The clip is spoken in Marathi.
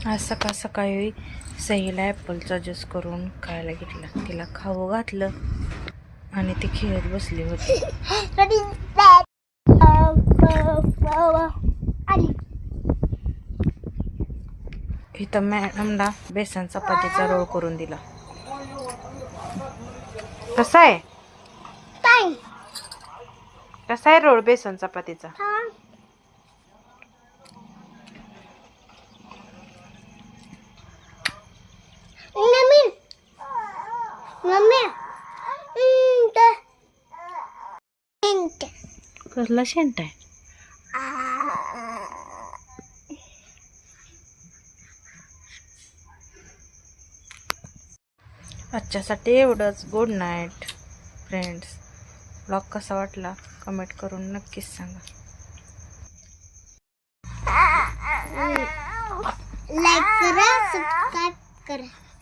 आज सकाळ सकाळी सईला ॲपलचा ज्यूस करून खायला घेतला. तिला खाऊ घातलं आणि ती खेळत बसली होती. इथं मॅडमला बेसन चपातीचा रोल करून दिला. कसा आहे कसा आहे रोल बेसन चपातीचा? कसला शेंट आहे? आजच्यासाठी एवढंच. Good night friends. ब्लॉग कसा वाटला कमेंट करून नक्कीच सांगा. लाईक करा, सबस्क्राईब करा.